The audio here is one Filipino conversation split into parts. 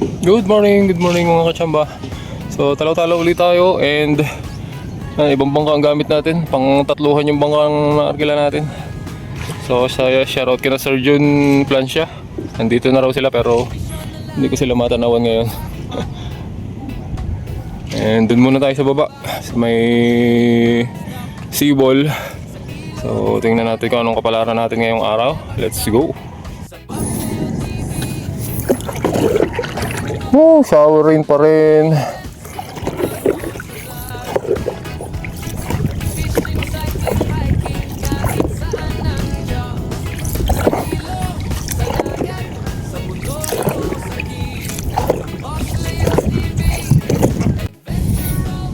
Good morning mga kachamba. So talaw-talaw ulit tayo and ibang bangka ang gamit natin. Pang tatluhan yung bangkang naarkila natin. So shoutout kina Sir Jun Plancia. Nandito na raw sila pero hindi ko sila matanawan ngayon. And dun muna tayo sa baba sa may seawall. So tingnan natin kung anong kapalaran natin ngayong araw. Let's go. Oh, shower rain pa rin.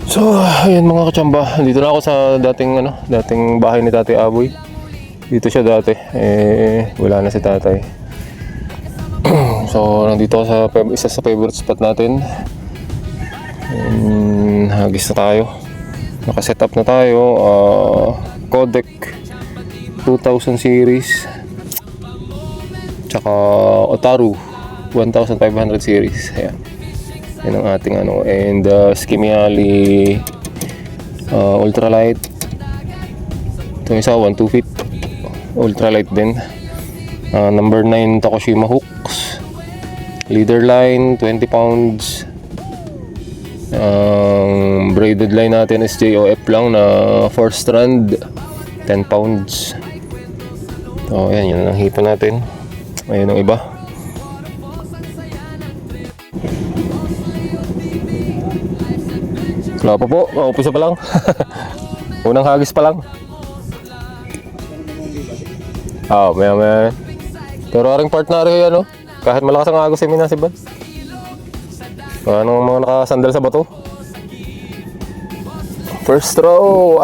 So, ayan mga kachamba. Dito na ako sa dating bahay ni Tatay Aboy. Dito siya dati. Wala na si Tatay. So, nandito ako sa isa sa favorite spot natin. Hagis na tayo. Nakasetup na tayo. Codec 2000 series. Tsaka Otaru 1500 series. Ayan. Yan ang ating ano. And Skimiali ultralight. Ito isa 1-2 feet. Ultralight din. Number 9 Tokushima hooks. Leader line 20 pounds. Braided line natin is JOF lang na 4 strand 10 pounds. So ayan, yun ang hipa natin. Ayan ang iba. Wala pa po, umpisa pa lang. Unang hagis pa lang. Maya. Pero aring partner yan, no? Kahit malakas ang agos yung minasibad. Anong mga nakasandal sa bato? First throw.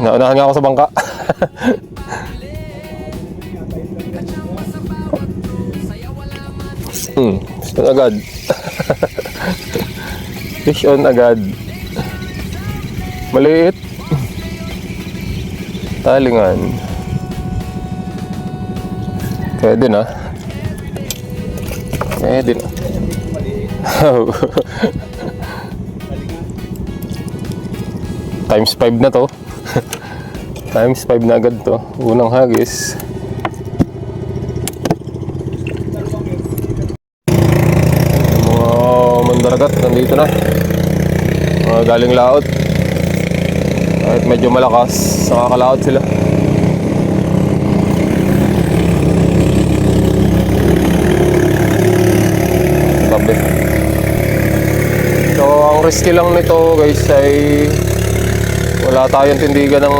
Naunahan nga ako sa bangka. Fish on agad. Fish on agad. Maliit. Talingan. Pwede na. Times 5 na to. Times 5 na agad to. Unang hagis. Mga mandaragat nandito na. Mga galing laot. Kahit medyo malakas, nakakalaot sila. Tabi. So, ang risky lang nito guys ay wala tayong tindigan ng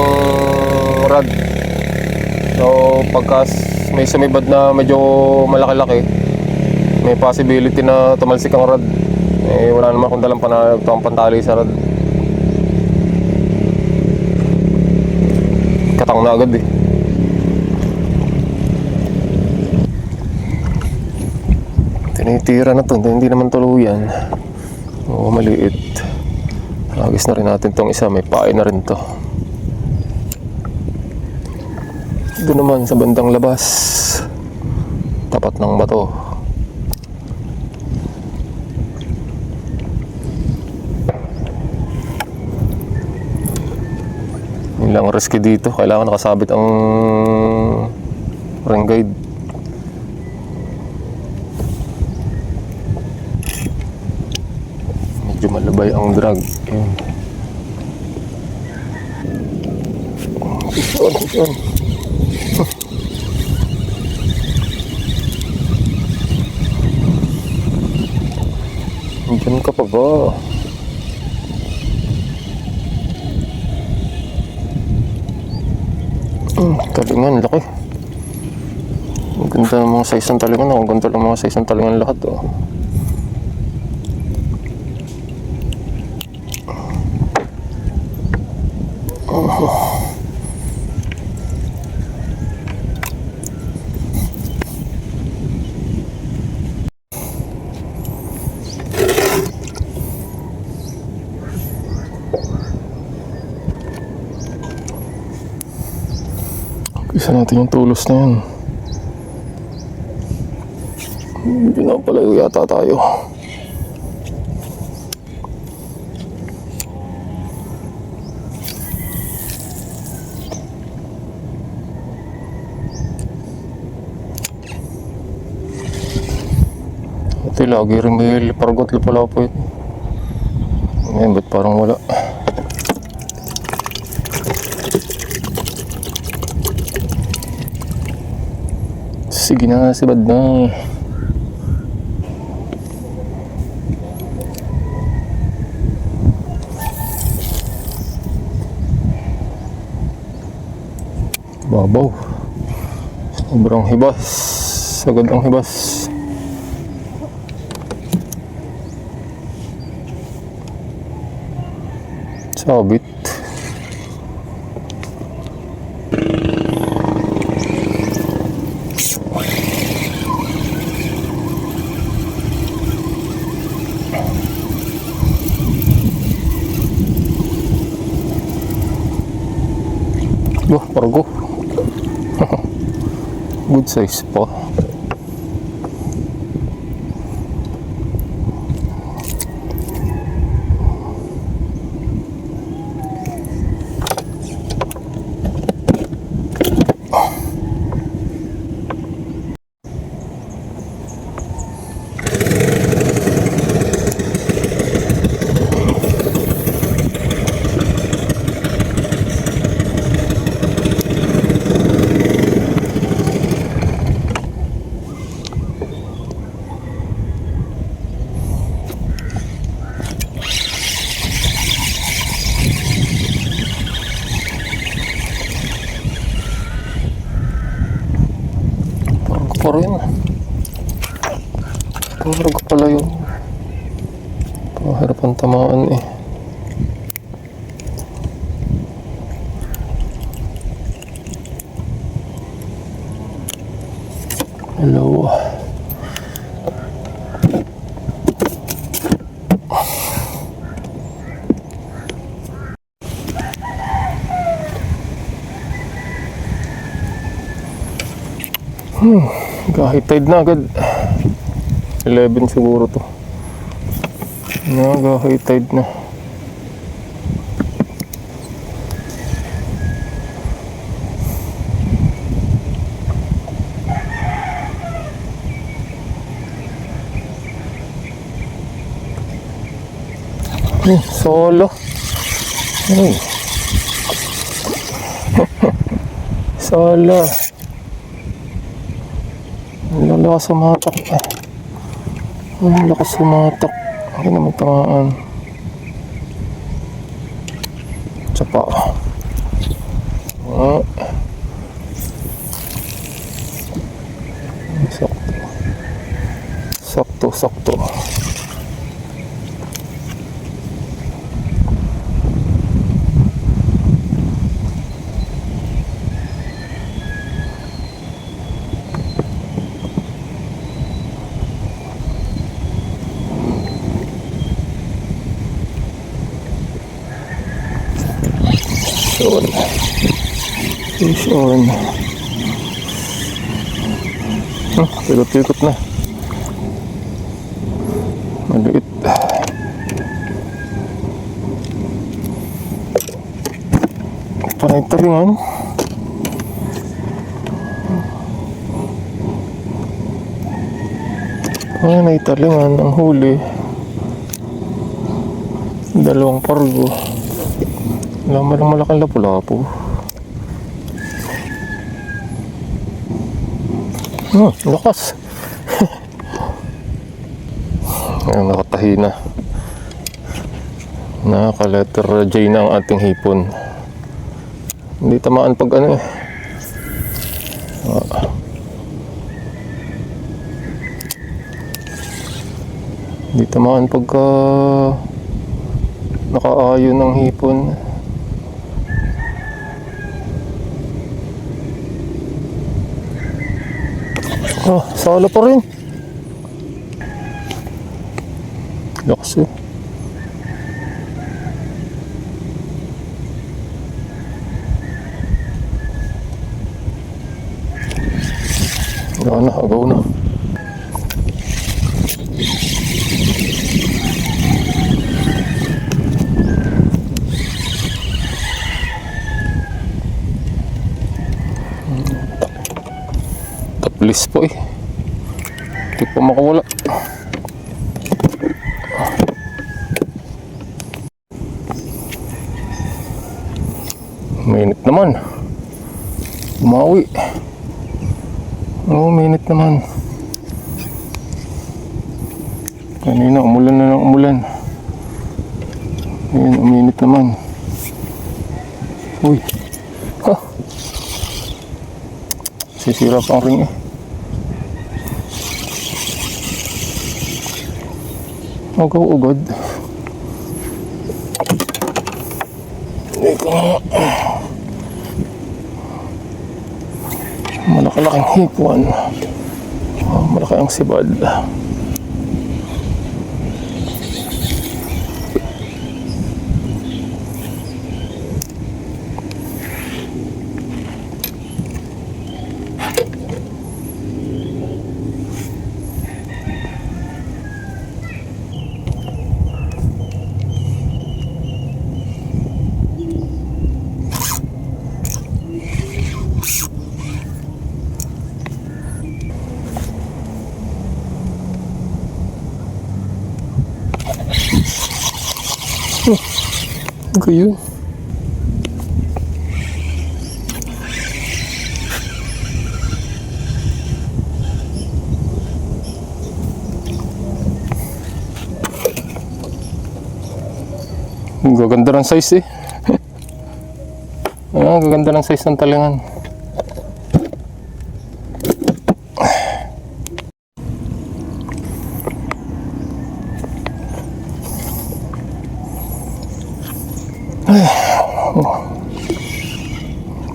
rod. So, pagka may sumibad na medyo malaki-laki, may possibility na tumalsik ang rod. Wala naman akong dalang pantali sa rod. Katang na agad Tinitira na to, hindi naman tuluyan. Maliit. Agis na rin natin tong isa, may pain na rin to. Doon naman sa bandang labas, tapat ng bato. Ilang risky dito, kailangan nakasabit ang ring guide. Medyo malabay ang drag. Fish on. Diyan ka pa ba? Talingan, laki. Ang ganda ng mga size ng talingan. Ang ganda ng mga size ng talingan lahat. Isa natin yung tulos na yan. Pinapalayo yata tayo. Ito lagi rin may paragot pala po ito. Ngayon ba't parang wala? Sige na, sibad na. Babaw. Sobrang hibas. Sagad ang hibas. Sabit. Wah, pargo. Good size pa. Pa rin. Parang pala yun. Paharapan tamaan eh. Hello. Kahit tide na agad. 11 siguro to. Kahit tide na. Solo. Solo. Ang lakas sumatak eh. Ang lakas sumatak. Hindi naman tamaan. Tsapa. Sakto. Sakto. Fish on. Tikot-tikot na. Maliit. Panay talingan. Panay talingan ang huli. Dalawang pargo. Malang malaking lapu-lapu. Lakas. Ayan, nakatahi na. Nakaka-letter J na ang ating hipon. Hindi tamaan pag ano eh. Hindi tamaan pagka nakaayon ng hipon. Solo pa rin. Lakas eh. Wala na, agaw na. Bilis po eh. Hindi po makawala. Mainit naman. Umawi. Oo, mainit naman. Kanina umulan na ng umulan. Ngayon, uminit naman. Uy. Ha. Sisira pa ang ring eh. Agaw-agad. Ito nga. Malaki-laking hipon. Malaki ang sibad. Gayon. Gaganda ng size eh. Gaganda ng size ng talingan.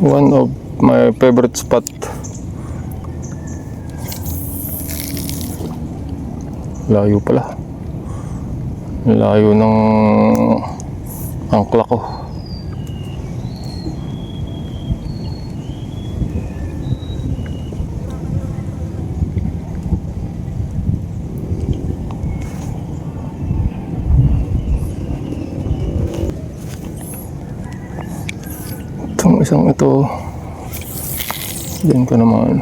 One of my favorite spot. Layo pala. Layo ng angkla ko. Itong isang ito, diyan ko naman.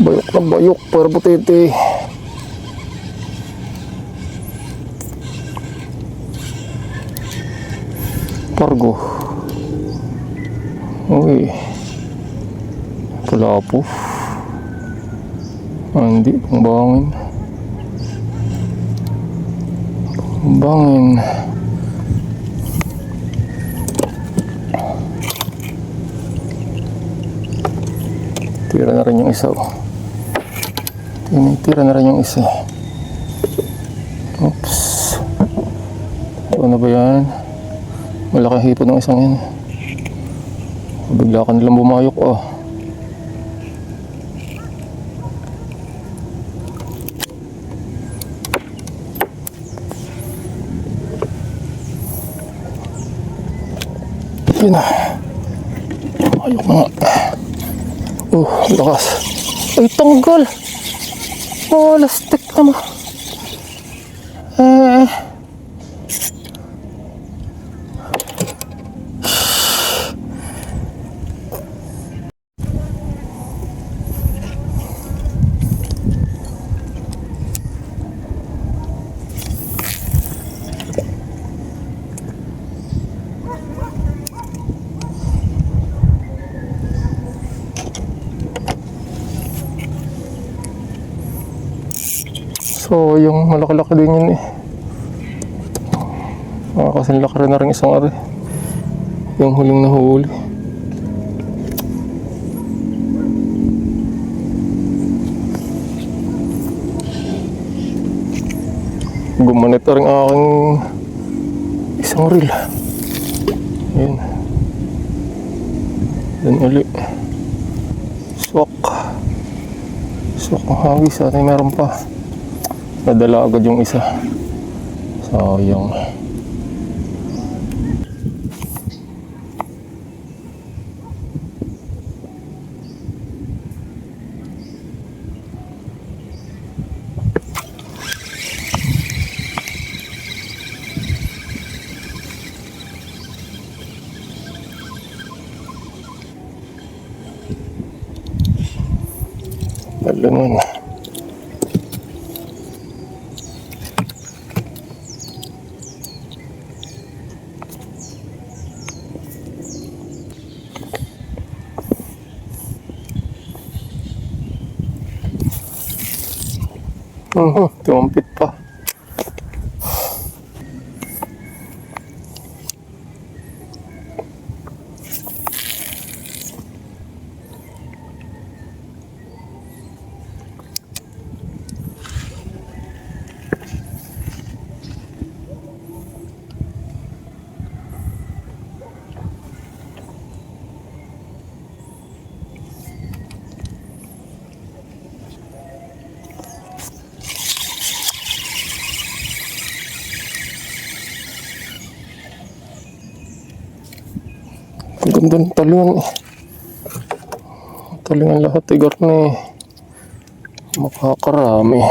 Bayok na bayok, para butete. Pargo. Uy. Palapo. Hindi, pangbangin. Pangbangin. Tira na rin yung isa. Tira na rin yung isa. Oops. Ano ba yan? Malaking hipon ng isang yan. Bigla ka nilang bumayok oh. Yun na. Ayok na nga. Lakas. Ay, tanggal. Oh, lastik naman. So, yung malaki-laki din yun eh. Kasi laki rin na rin isang ari. Yung huling nahuli. Gumanit na rin aking isang reel. Ayan. Dan uli. Swak. Swak ang hagis. Sana meron pa. Nadala agad yung isa. Sayang. Galingan. Tumampit pa. Ang ganda ng talingan. Talingan lahat, tigar na eh. Makakarami.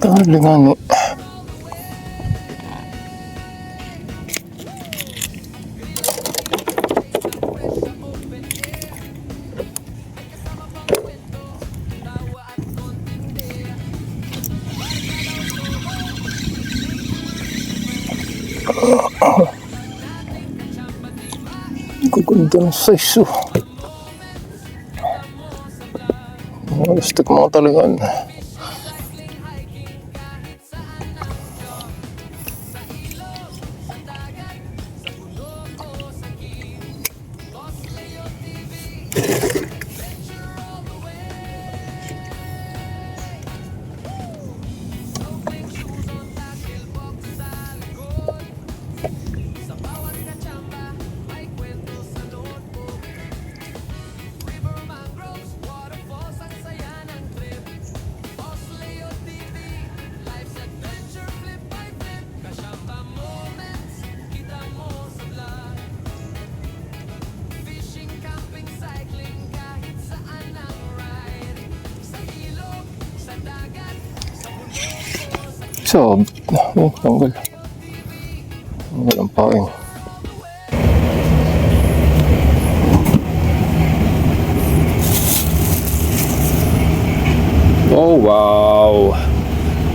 Talingan eh. Gaganda ng size oh. Gusto ko mga talingan. So, tanggal. Tanggal ang paing. Oh, wow.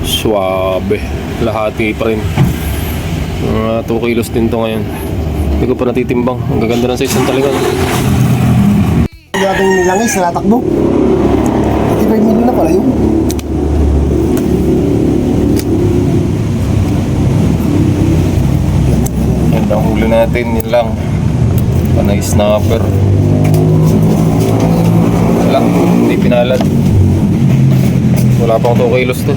Suabe. Lahati pa rin. Mga 2 kilos din to ngayon. Hindi ko pa natitimbang. Ang gaganda ng size ng talingan. Gagawin nilangis na natakbo. 35 million na pala yun. Yan ang huli natin. Yun lang. Panay snapper. Wala. Hindi pinalad. Wala pang 2 kilos to.